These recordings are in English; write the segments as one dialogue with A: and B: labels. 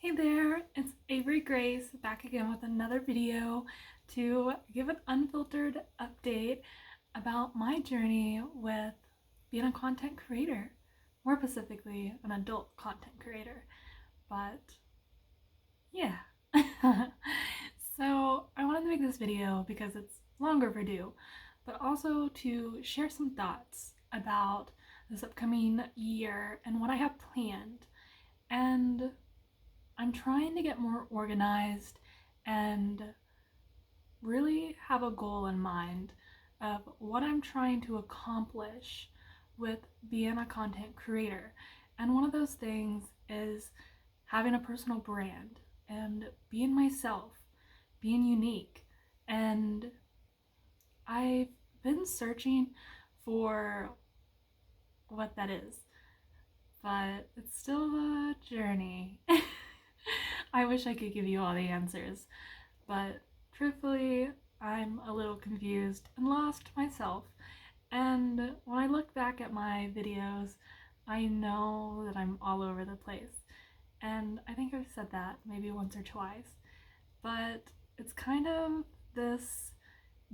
A: Hey there, it's Avery Grace back again with another video to give an unfiltered update about my journey with being a content creator, more specifically an adult content creator. But yeah. So I wanted to make this video because it's long overdue, but also to share some thoughts about this upcoming year and what I have planned. And I'm trying to get more organized and really have a goal in mind of what I'm trying to accomplish with being a content creator. And one of those things is having a personal brand and being myself, being unique. And I've been searching for what that is, but it's still a journey. I wish I could give you all the answers, but truthfully, I'm a little confused and lost myself. And when I look back at my videos, I know that I'm all over the place. And I think I've said that maybe once or twice, but it's kind of this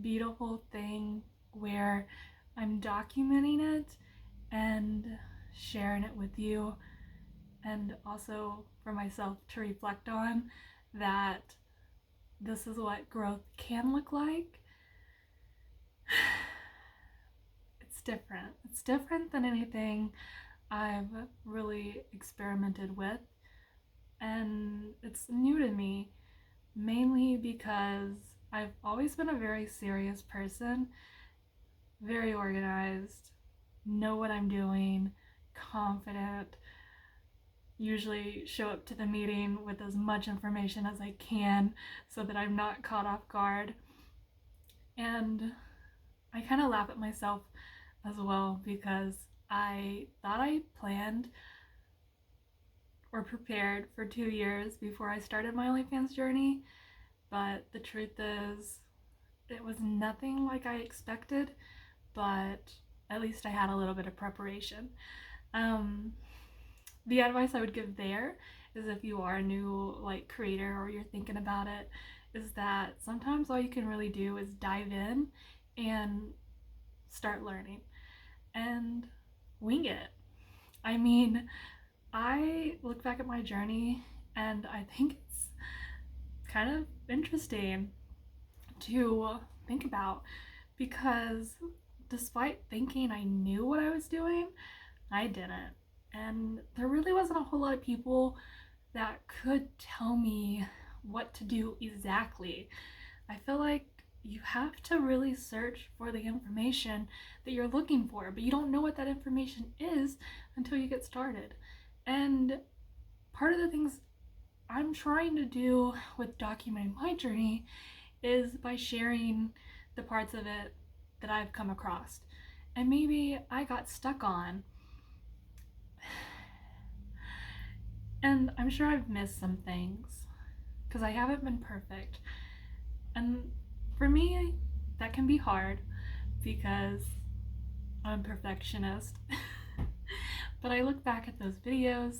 A: beautiful thing where I'm documenting it and sharing it with you, and also for myself to reflect on that this is what growth can look like. It's different. It's different than anything I've really experimented with, and it's new to me, mainly because I've always been a very serious person, very organized, know what I'm doing, confident, usually show up to the meeting with as much information as I can so that I'm not caught off guard. And I kind of laugh at myself as well because I thought I planned or prepared for 2 years before I started my OnlyFans journey, but the truth is it was nothing like I expected, but at least I had a little bit of preparation. The advice I would give there is, if you are a new creator or you're thinking about it, is that sometimes all you can really do is dive in and start learning and wing it. I mean, I look back at my journey and I think it's kind of interesting to think about, because despite thinking I knew what I was doing, I didn't. And there really wasn't a whole lot of people that could tell me what to do exactly. I feel like you have to really search for the information that you're looking for, but you don't know what that information is until you get started. And part of the things I'm trying to do with documenting my journey is by sharing the parts of it that I've come across and maybe I got stuck on. And I'm sure I've missed some things because I haven't been perfect. And for me, that can be hard because I'm a perfectionist. But I look back at those videos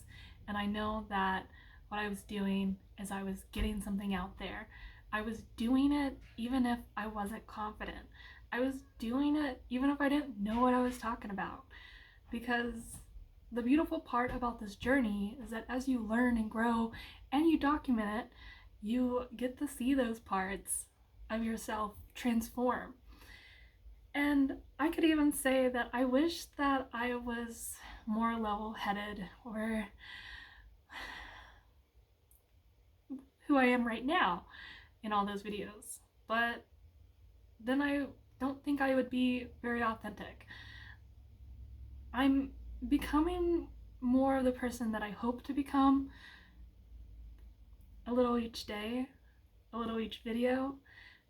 A: and I know that what I was doing is I was getting something out there. I was doing it even if I wasn't confident. I was doing it even if I didn't know what I was talking about. Because the beautiful part about this journey is that as you learn and grow and you document it, you get to see those parts of yourself transform. And I could even say that I wish that I was more level-headed, or who I am right now in all those videos. But then I don't think I would be very authentic. I'm becoming more of the person that I hope to become, a little each day, a little each video,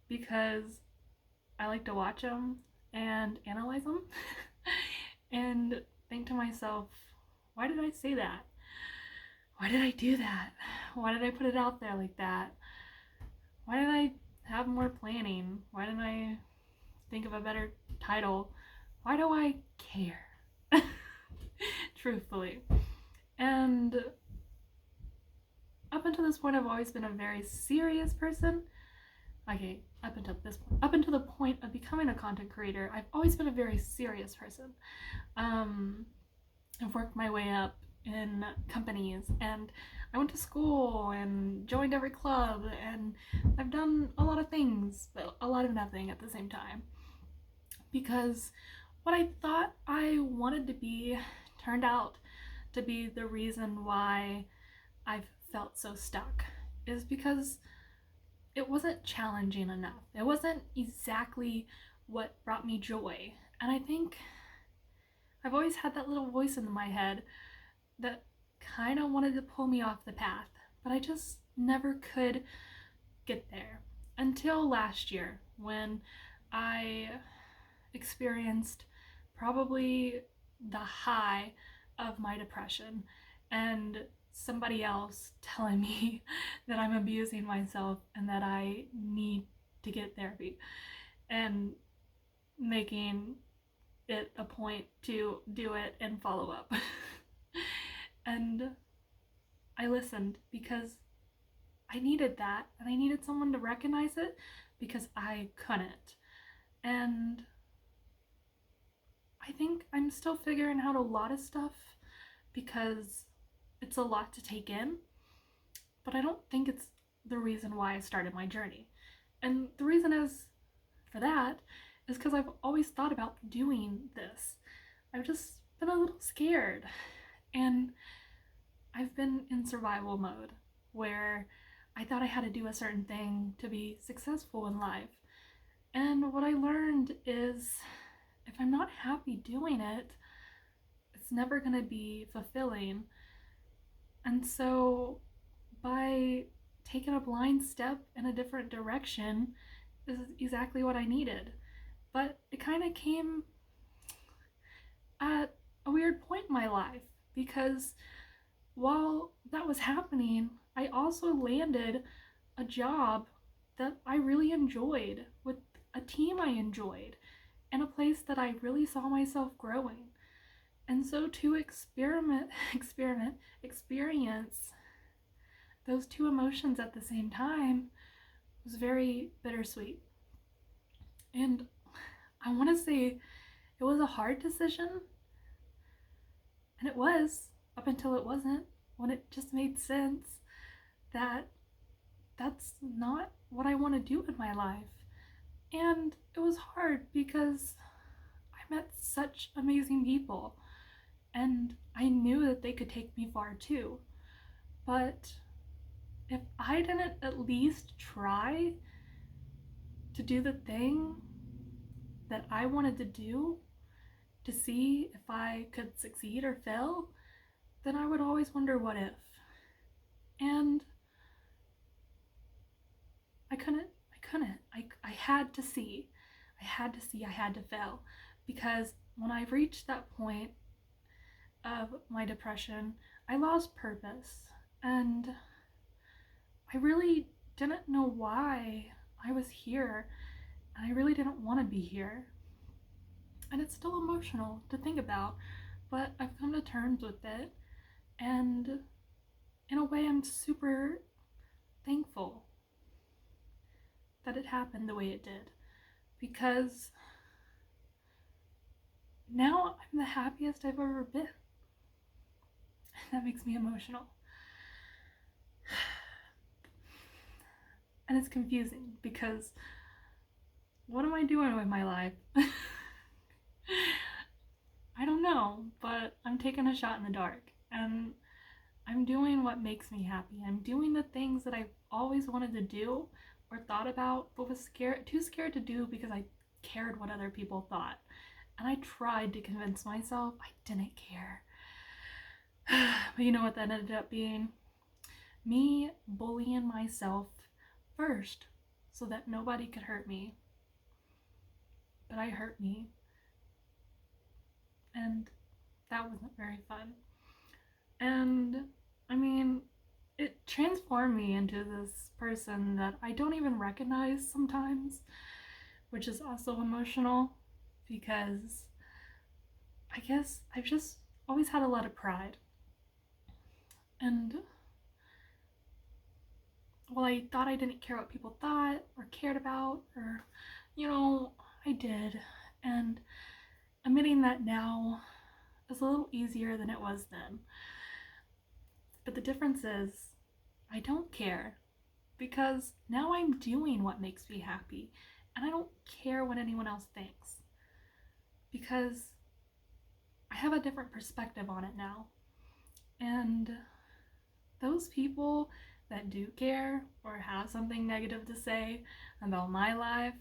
A: because I like to watch them and analyze them and think to myself, why did I say that? Why did I do that? Why did I put it out there like that? Why did I have more planning? Why didn't I think of a better title? Why do I care? Truthfully. And up up until this point, I've always been a very serious person. Okay, up until this point, up until the point of becoming a content creator, I've always been a very serious person. I've worked my way up in companies, and I went to school and joined every club, and I've done a lot of things, but a lot of nothing at the same time. Because what I thought I wanted to be turned out to be the reason why I've felt so stuck, is because it wasn't challenging enough. It wasn't exactly what brought me joy. And I think I've always had that little voice in my head that kind of wanted to pull me off the path, but I just never could get there until last year when I experienced probably the high of my depression and somebody else telling me that I'm abusing myself and that I need to get therapy, and making it a point to do it and follow up. And I listened because I needed that, and I needed someone to recognize it because I couldn't. And I think I'm still figuring out a lot of stuff because it's a lot to take in, but I don't think it's the reason why I started my journey. And the reason is for that is because I've always thought about doing this. I've just been a little scared, and I've been in survival mode where I thought I had to do a certain thing to be successful in life. And what I learned is if I'm not happy doing it, it's never going to be fulfilling. And so by taking a blind step in a different direction is exactly what I needed. But it kind of came at a weird point in my life, because while that was happening, I also landed a job that I really enjoyed with a team I enjoyed and a place that I really saw myself growing. And so to experience those two emotions at the same time was very bittersweet. And I want to say it was a hard decision, and it was up until it wasn't, when it just made sense that that's not what I want to do in my life. And it was hard because I met such amazing people, and I knew that they could take me far too. But if I didn't at least try to do the thing that I wanted to do to see if I could succeed or fail, then I would always wonder what if. And I couldn't. I had to see. I had to fail. Because when I reached that point of my depression, I lost purpose. And I really didn't know why I was here. And I really didn't want to be here. And it's still emotional to think about, but I've come to terms with it. And in a way, I'm super thankful that it happened the way it did, because now I'm the happiest I've ever been. And that makes me emotional. And it's confusing because what am I doing with my life? I don't know, but I'm taking a shot in the dark, and I'm doing what makes me happy. I'm doing the things that I've always wanted to do or thought about, but was too scared to do because I cared what other people thought. And I tried to convince myself I didn't care. But you know what that ended up being? Me bullying myself first so that nobody could hurt me. But I hurt me. And that wasn't very fun. And I mean, it transformed me into this person that I don't even recognize sometimes, which is also emotional because I guess I've just always had a lot of pride. And well, I thought I didn't care what people thought or cared about, or, you know, I did. And admitting that now is a little easier than it was then. But the difference is, I don't care because now I'm doing what makes me happy, and I don't care what anyone else thinks because I have a different perspective on it now. And those people that do care or have something negative to say about my life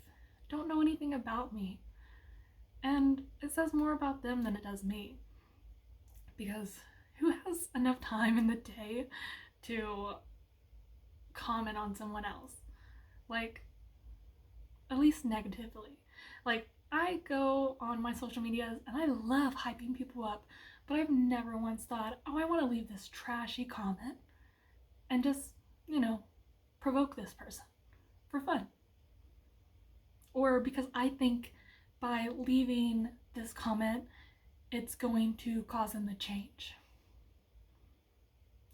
A: don't know anything about me. And it says more about them than it does me. Because who has enough time in the day to comment on someone else? Like, at least negatively. Like, I go on my social medias and I love hyping people up, but I've never once thought, oh, I want to leave this trashy comment and just, provoke this person for fun. Or because I think by leaving this comment, it's going to cause them to change.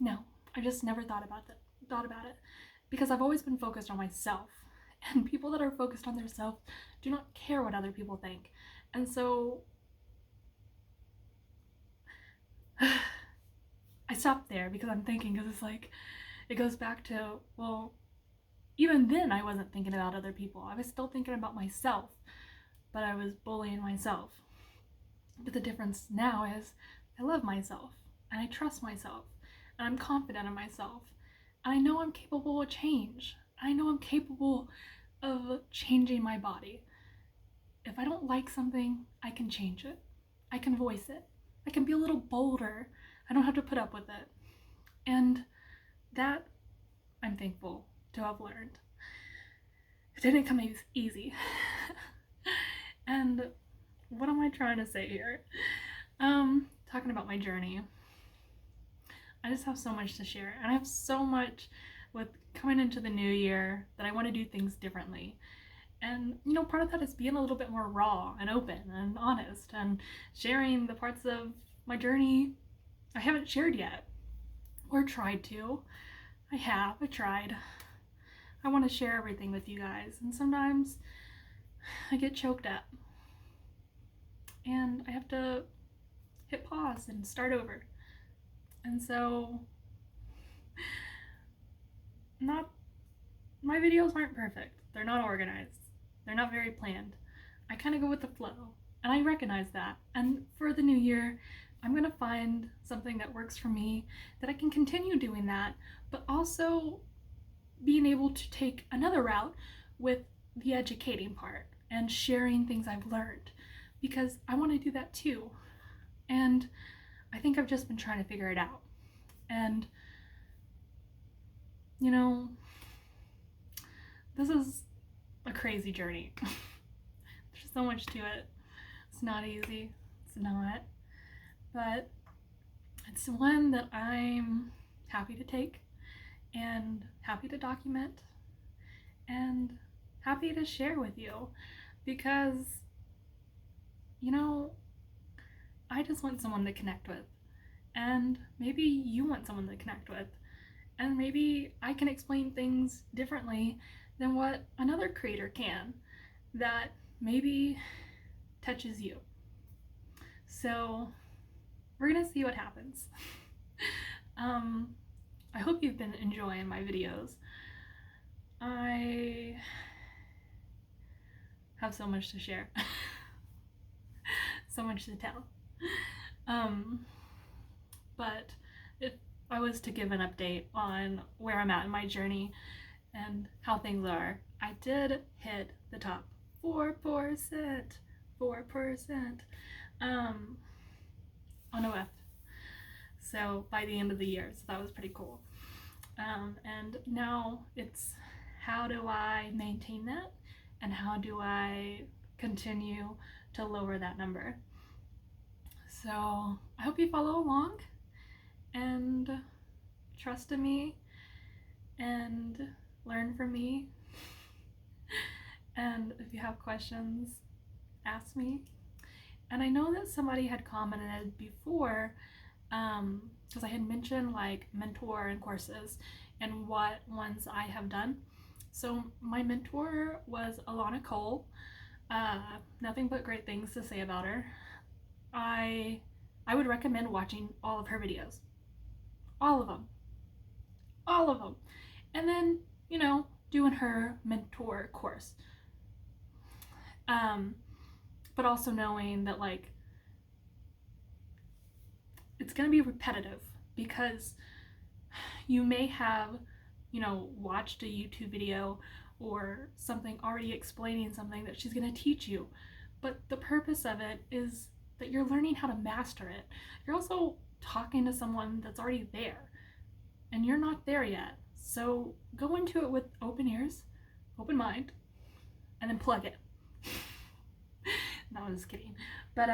A: No, I just never thought about it because I've always been focused on myself, and people that are focused on their self do not care what other people think. And so I stopped there because I'm thinking, because it's like, it goes back to, well, even then I wasn't thinking about other people. I was still thinking about myself, but I was bullying myself. But the difference now is I love myself and I trust myself and I'm confident in myself. And I know I'm capable of change. I know I'm capable of changing my body. If I don't like something, I can change it. I can voice it. I can be a little bolder. I don't have to put up with it. And that I'm thankful to have learned. It didn't come easy. And what am I trying to say here? Talking about my journey. I just have so much to share, and I have so much with coming into the new year that I want to do things differently. And part of that is being a little bit more raw and open and honest and sharing the parts of my journey I haven't shared yet or tried to. I tried. I want to share everything with you guys, and sometimes I get choked up and I have to hit pause and start over. And so my videos aren't perfect. They're not organized. They're not very planned. I kind of go with the flow, and I recognize that. And for the new year, I'm going to find something that works for me, that I can continue doing that, but also being able to take another route with the educating part and sharing things I've learned, because I want to do that too. And I think I've just been trying to figure it out. And this is a crazy journey. There's so much to it. It's not easy. It's not. But it's one that I'm happy to take and happy to document and happy to share with you, because I just want someone to connect with, and maybe you want someone to connect with, and maybe I can explain things differently than what another creator can that maybe touches you. So we're gonna see what happens. I hope you've been enjoying my videos. I have so much to share. So much to tell. But if I was to give an update on where I'm at in my journey and how things are, I did hit the top 4% on OF. So by the end of the year, so that was pretty cool. And now it's, how do I maintain that, and how do I continue to lower that number? So I hope you follow along and trust in me and learn from me. And if you have questions, ask me. And I know that somebody had commented before, because I had mentioned like mentor and courses, and what ones I have done. So my mentor was Alana Cole. Nothing but great things to say about her. I would recommend watching all of her videos. All of them. All of them. And then, doing her mentor course. But also knowing that, like, it's going to be repetitive because you may have, watched a YouTube video or something already explaining something that she's going to teach you. But the purpose of it is that you're learning how to master it. You're also talking to someone that's already there, and you're not there yet. So go into it with open ears, open mind, and then plug it. No, I was kidding. But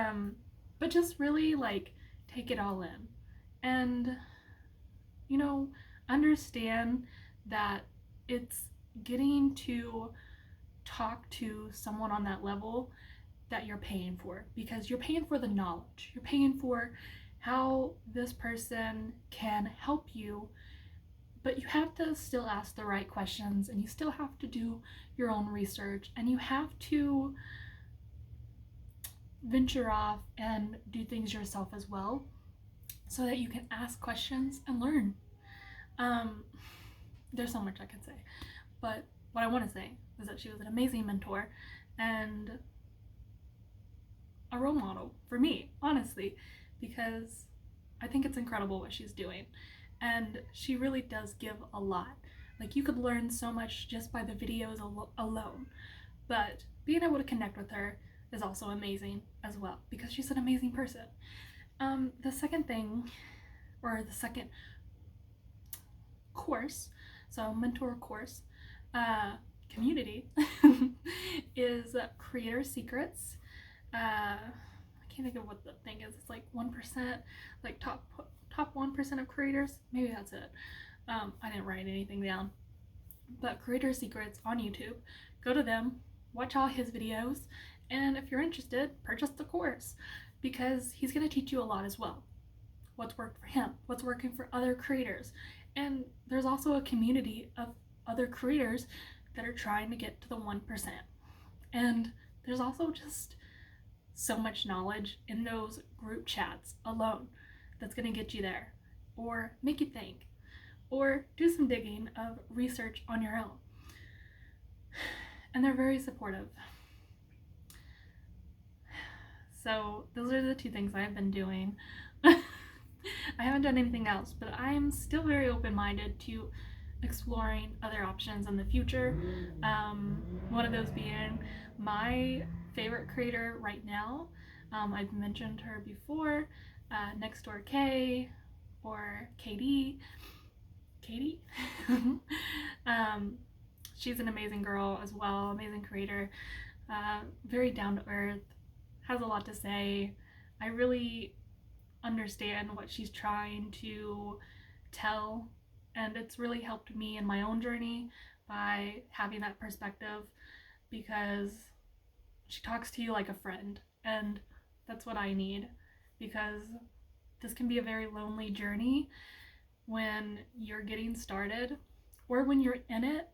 A: just really, like, take it all in. And, understand that it's getting to talk to someone on that level that you're paying for, because you're paying for the knowledge. You're paying for how this person can help you, but you have to still ask the right questions, and you still have to do your own research, and you have to venture off and do things yourself as well, so that you can ask questions and learn. There's so much I could say, but what I want to say is that she was an amazing mentor and a role model for me, honestly, because I think it's incredible what she's doing, and she really does give a lot. Like, you could learn so much just by the videos alone, but being able to connect with her is also amazing as well, because she's an amazing person. The second thing, or the second course, so mentor course, community, is Creator Secrets. I can't think of what the thing is. It's like 1%, like top 1% of creators. Maybe that's it. I didn't write anything down. But Creator Secrets on YouTube. Go to them, watch all his videos, and if you're interested, purchase the course, because he's going to teach you a lot as well. What's worked for him, what's working for other creators. And there's also a community of other creators that are trying to get to the 1%. And there's also just so much knowledge in those group chats alone that's going to get you there, or make you think, or do some digging of research on your own. And they're very supportive. So those are the two things I've been doing. I haven't done anything else, but I'm still very open-minded to exploring other options in the future. One of those being my favorite creator right now. I've mentioned her before, Next Door K, or Katie. She's an amazing girl as well, amazing creator, very down to earth, has a lot to say. I really understand what she's trying to tell, and it's really helped me in my own journey by having that perspective, because she talks to you like a friend, and that's what I need, because this can be a very lonely journey when you're getting started, or when you're in it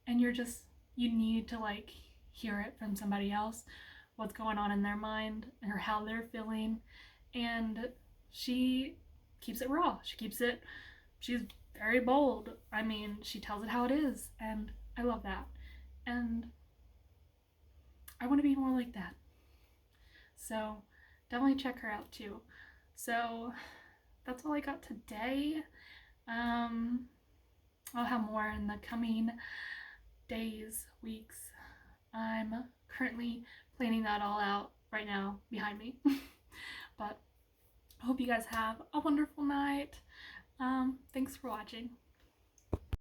A: and you need to, like, hear it from somebody else, what's going on in their mind or how they're feeling. And she keeps it raw. She's very bold. I mean, she tells it how it is, and I love that. And I want to be more like that. So definitely check her out too. So that's all I got today. I'll have more in the coming days, weeks. I'm currently planning that all out right now behind me. But I hope you guys have a wonderful night. Thanks for watching.